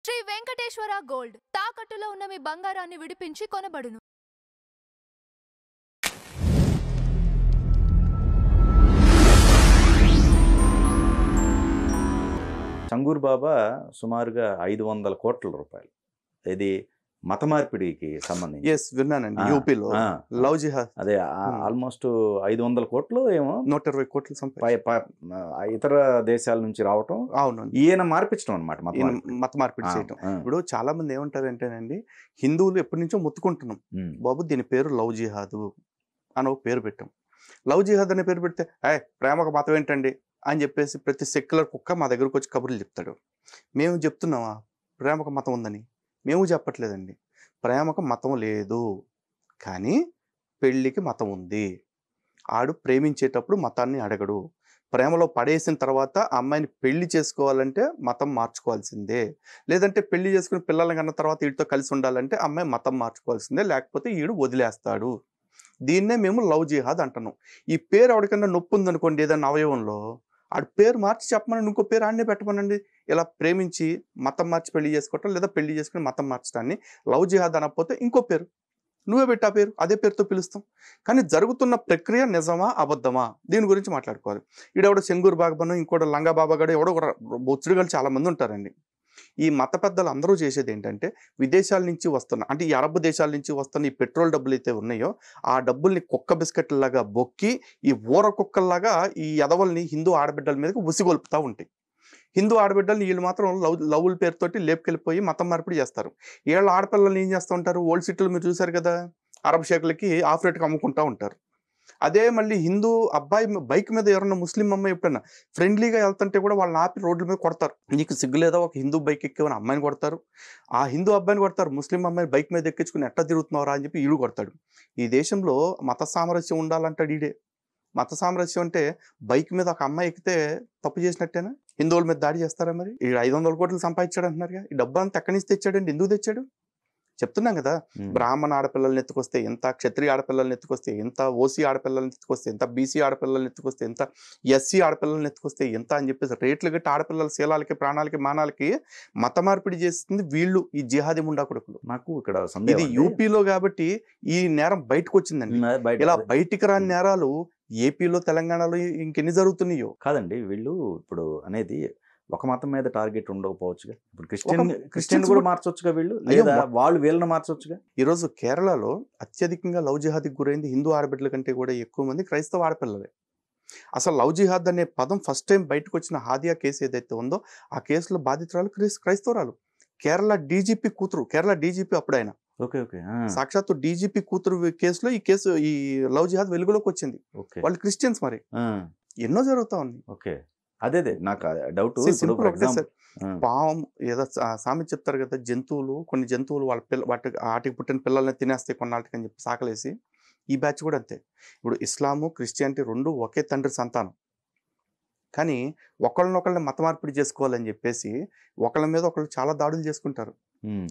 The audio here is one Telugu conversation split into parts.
శ్రీ వెంకటేశ్వర గోల్డ్ తాకట్టులో ఉన్న మీ బంగారాన్ని విడిపించి కొనబడును. చంగూర్ బాబా సుమారుగా 500 కోట్ల రూపాయలు ఇది మత మార్పిడికి సంబంధించి విన్నానండి. యూపీలో లవ్ జిహాద్ అదే ఆల్మోస్ట్ 500 కోట్లు ఏమో 120 కోట్లు ఇతర దేశాల నుంచి రావటం. అవును, ఈయన మార్పించడం అనమాట మత మార్పిడి చేయటం. ఇప్పుడు చాలా మంది ఏమంటారంటేనండి, హిందువులు ఎప్పటి నుంచో ముత్తుకుంటున్నాం, బాబు దీని పేరు లవ్ జిహాద్ అని ఒక పేరు పెట్టాం. లవ్ జిహాద్ అనే పేరు పెడితే ప్రేమకు మతం ఏంటండి అని చెప్పేసి ప్రతి సెక్యులర్ కుక్క మా దగ్గరకు వచ్చి కబుర్లు చెప్తాడు. మేము చెప్తున్నామా ప్రేమకు మతం ఉందని? మేము చెప్పట్లేదండి. ప్రేమకు మతం లేదు, కానీ పెళ్ళికి మతం ఉంది. ఆడు ప్రేమించేటప్పుడు మతాన్ని అడగడు. ప్రేమలో పడేసిన తర్వాత అమ్మాయిని పెళ్లి చేసుకోవాలంటే మతం మార్చుకోవాల్సిందే. లేదంటే పెళ్లి చేసుకుని పిల్లల్ని కన్న తర్వాత వీటితో కలిసి ఉండాలంటే అమ్మాయి మతం మార్చుకోవాల్సిందే, లేకపోతే వీడు వదిలేస్తాడు. దీన్నే మేము లవ్ జిహాద్ అంటున్నాం. ఈ పేరు ఎవరికన్నా నొప్పి ఉందనుకోండి ఏదైనా అవయవంలో, ఆడు పేరు మార్చి చెప్పమని ఇంకో పేరు ఆడనే పెట్టమనండి. ఇలా ప్రేమించి మతం మార్చి పెళ్లి చేసుకోవటం, లేదా పెళ్లి చేసుకుని మతం మార్చడాన్ని లవ్ జిహాద్ అనకపోతే ఇంకో పేరు నువ్వే పెట్టా పేరు, అదే పేరుతో పిలుస్తాం. కానీ జరుగుతున్న ప్రక్రియ నిజమా అబద్ధమా దీని గురించి మాట్లాడుకోవాలి. ఈడెవడో చెంగూరు బాబాను, ఇంకోటి లంగా బాబాగాడు, ఎవడో కూడా బొచ్చుడుగాలు చాలా మంది ఉంటారండి. ఈ మత పెద్దలు అందరూ చేసేది ఏంటంటే, విదేశాల నుంచి వస్తున్న, అంటే ఈ అరబ్ దేశాల నుంచి వస్తున్న ఈ పెట్రోల్ డబ్బులు అయితే ఉన్నాయో ఆ డబ్బుల్ని కుక్క బిస్కెట్లలాగా బొక్కి ఈ ఊర కుక్కల్లాగా ఈ ఎదవల్ని హిందూ ఆడబిడ్డల మీదకి ఉసిగొల్పుతూ ఉంటాయి. హిందూ ఆడబిడ్డలు వీళ్ళు మాత్రం లవ్ల పేరుతోటి లేపుకెళ్ళిపోయి మతం మార్పిడి చేస్తారు. వీళ్ళ ఆడపిల్లల్ని ఏం చేస్తూ ఉంటారు, ఓల్డ్ సిటీలు మీరు చూశారు కదా, అరబ్ షేకులకి ఆఫ్ రేట్కి అమ్ముకుంటూ ఉంటారు. అదే మళ్ళీ హిందూ అబ్బాయి బైక్ మీద ఎవరన్నా ముస్లిం అమ్మాయి ఎప్పుడన్నా ఫ్రెండ్లీగా వెళ్తుంటే కూడా వాళ్ళని ఆపి రోడ్ల మీద కొడతారు. నీకు సిగ్గులేదా, ఒక హిందూ బైక్ ఎక్కేవని అమ్మాయిని కొడతారు, ఆ హిందూ అబ్బాయిని కొడతారు. ముస్లిం అమ్మాయిని బైక్ మీద ఎక్కించుకుని ఎట్లా తిరుగుతున్నారా అని చెప్పి ఈడు కొడతాడు. ఈ దేశంలో మత సామరస్యం ఉండాలంటాడు ఈడే. మత సామరస్యం అంటే బైక్ మీద ఒక అమ్మాయి ఎక్కితే తప్పు చేసినట్టేనా? హిందువుల మీద దాడి చేస్తారా? మరి ఈ 500 కోట్లు సంపాదించాడు అంటున్నారుగా, ఈ డబ్బు అంతా ఎక్కడి నుంచి తెచ్చాడండి, ఎందుకు తెచ్చాడు? చెప్తున్నాం కదా, బ్రాహ్మణ ఆడపిల్లల్ని ఎత్తుకొస్తే ఎంత, క్షత్రియ ఆడపిల్లల్ని ఎత్తుకొస్తే ఎంత, ఓసీ ఆడపిల్లల్ని ఎత్తుకొస్తే ఎంత, బీసీ ఆడపిల్లల్ని ఎత్తుకొస్తే ఎంత, ఎస్సీ ఆడపిల్లల్ని ఎత్తుకొస్తే ఎంత అని చెప్పేసి రేట్లు గట్టి ఆడపిల్లల శీలాలకి, ప్రాణాలకి, మానాలకి మత మార్పిడి చేస్తుంది వీళ్ళు, ఈ జిహాదీ ముండా కొడుకులు. నాకు ఇక్కడ ఇది యూపీలో కాబట్టి ఈ నేరం బయటకు వచ్చిందండి. ఇలా బయటికి రాని నేరాలు ఏపీలో, తెలంగాణలో ఇంకెన్ని జరుగుతున్నాయో కాదండి. వీళ్ళు ఇప్పుడు అనేది ఒక మతం మీద టార్గెట్ ఉండకపోవచ్చుగా. ఇప్పుడు క్రిస్టియన్ కూడా మార్చొచ్చుగా వీళ్ళు, లేదా వాళ్ళు వీళ్ళని మార్చొచ్చుగా. ఈరోజు కేరళలో అత్యధికంగా లవ్ జిహాద్కి గురైంది హిందూ ఆడబిడ్డల కంటే కూడా ఎక్కువ మంది క్రైస్తవ ఆడపిల్లలే. అసలు లవ్ జిహాద్ అనే పదం ఫస్ట్ టైం బయటకు వచ్చిన హాదియా కేసు ఏదైతే ఉందో ఆ కేసులో బాధితురాలు క్రైస్తవురాలు. కేరళ డీజీపీ కూతురు, కేరళ డీజీపీ అప్పుడైనా సాక్షాత్తు డీజీపీ కూతురు కేసులో ఈ లవ్ జిహాద్ వెలుగులోకి వచ్చింది. వాళ్ళు క్రిస్టియన్స్. మరి ఎన్నో జరుగుతా ఉన్నాయి. అదే నాకు డౌట్. పాము ఏదో సామెత చెప్తారు కదా, కొన్ని జంతువులు వాళ్ళ వాటికి పుట్టిన పిల్లల్ని తినేస్తాయి కొన్నాళ్ళకి అని చెప్పి సాకలేసి, ఈ బ్యాచ్ కూడా అంతే. ఇప్పుడు ఇస్లాము, క్రిస్టియానిటీ రెండు ఒకే తండ్రి సంతానం, కానీ ఒకళ్ళనొకళ్ళని మత మార్పిడి చేసుకోవాలని చెప్పేసి ఒకళ్ళ మీద ఒకళ్ళు చాలా దాడులు చేసుకుంటారు.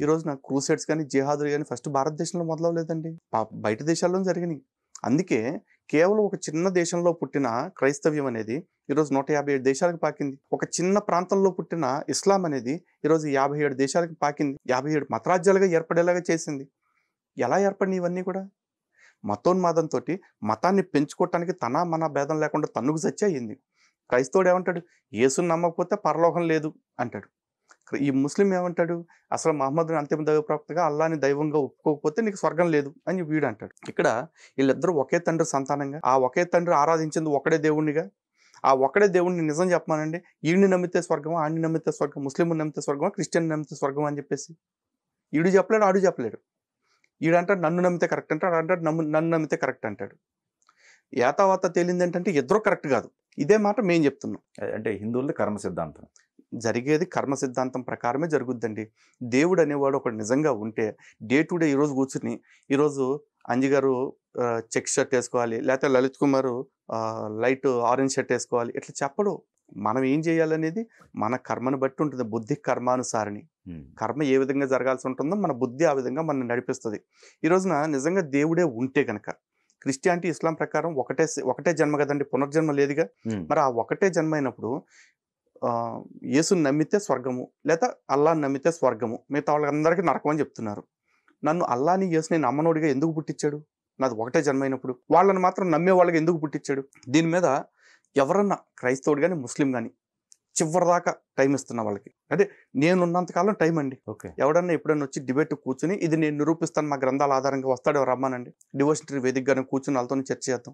ఈ రోజు నాకు క్రూసైడ్స్ కానీ జిహాదులు కానీ ఫస్ట్ భారతదేశంలో మొదలవలేదండి, బయట దేశాల్లో జరిగినాయి. అందుకే కేవలం ఒక చిన్న దేశంలో పుట్టిన క్రైస్తవ్యం అనేది ఈరోజు 157 దేశాలకు పాకింది. ఒక చిన్న ప్రాంతంలో పుట్టిన ఇస్లాం అనేది ఈరోజు 57 దేశాలకు పాకింది. 57 మతరాజ్యాలుగా ఏర్పడేలాగా చేసింది. ఎలా ఏర్పడినాయి ఇవన్నీ కూడా? మతోన్మాదంతో మతాన్ని పెంచుకోవటానికి మన భేదం లేకుండా తన్నుకు చచ్చి అయ్యింది. క్రైస్తవుడు ఏమంటాడు, యేసుని నమ్మకపోతే పరలోకం లేదు అంటాడు. ఈ ముస్లిం ఏమంటాడు, అసలు మహమ్మద్ని అంతిమ దైవ ప్రవక్తగా అల్లాని దైవంగా ఒప్పుకోకపోతే నీకు స్వర్గం లేదు అని వీడు అంటాడు. ఇక్కడ వీళ్ళిద్దరూ ఒకే తండ్రి సంతానంగా, ఆ ఒకే తండ్రి ఆరాధించింది ఒకడే దేవుణ్ణిగా, ఆ ఒకడే దేవుణ్ణి నిజం చెప్పమానండి, ఈడిని నమ్మితే స్వర్గం, ఆడిని నమ్మితే స్వర్గం, ముస్లింని నమ్మితే స్వర్గం, క్రిస్టియన్ నమ్మితే స్వర్గం అని చెప్పేసి ఈడు చెప్పలేడు, ఆడు చెప్పలేడు. ఈడంటాడు నన్ను నమ్మితే కరెక్ట్ అంటాడు, అంటాడు నన్ను నమ్మితే కరెక్ట్ అంటాడు. ఏతావాత తేలింది ఏంటంటే ఇద్దరు కరెక్ట్ కాదు. ఇదే మాట మేము చెప్తున్నాం. అంటే హిందువులది కర్మ సిద్ధాంతం, జరిగేది కర్మ సిద్ధాంతం ప్రకారమే జరుగుద్దండి. దేవుడు అనేవాడు ఒకటి నిజంగా ఉంటే డే టు డే ఈరోజు కూర్చుని, ఈరోజు అంజి గారు చెక్ షర్ట్ వేసుకోవాలి, లేకపోతే Lalit Kumar light orange shirt వేసుకోవాలి, ఇట్లా చెప్పడు. మనం ఏం చేయాలనేది మన కర్మను బట్టి ఉంటుంది. బుద్ధి కర్మానుసారిని, కర్మ ఏ విధంగా జరగాల్సి ఉంటుందో మన బుద్ధి ఆ విధంగా మనం నడిపిస్తుంది. ఈ రోజున నిజంగా దేవుడే ఉంటే కనుక, క్రిస్టియానిటీ, ఇస్లాం ప్రకారం ఒకటే జన్మ కదండి, పునర్జన్మ లేదుగా. మరి ఆ ఒకటే జన్మ అయినప్పుడు యేసుని నమ్మితే స్వర్గము, లేదా అల్లాని నమ్మితే స్వర్గము, మిగతా వాళ్ళందరికీ నరకం అని చెప్తున్నారు. నన్ను అల్లాని యేసుని నమ్మనోడిగా ఎందుకు పుట్టించాడు? నాది ఒకటే జన్మైనప్పుడు. వాళ్ళని మాత్రం నమ్మే వాళ్ళకి ఎందుకు పుట్టించాడు? దీని మీద ఎవరన్నా క్రైస్తవుడు కానీ ముస్లిం కానీ చివరిదాకా టైం ఇస్తున్నా వాళ్ళకి. అంటే నేనున్నంతకాలం టైం అండి. ఓకే. ఎవడన్నా ఎప్పుడన్నా వచ్చి డిబేట్ కూర్చుని ఇది నేను నిరూపిస్తాను మా గ్రంథాల ఆధారంగా వస్తాడో రమ్మానండి. డివోషనరీ వేదికగానే కూర్చుని వాళ్ళతో చర్చ చేద్దాం.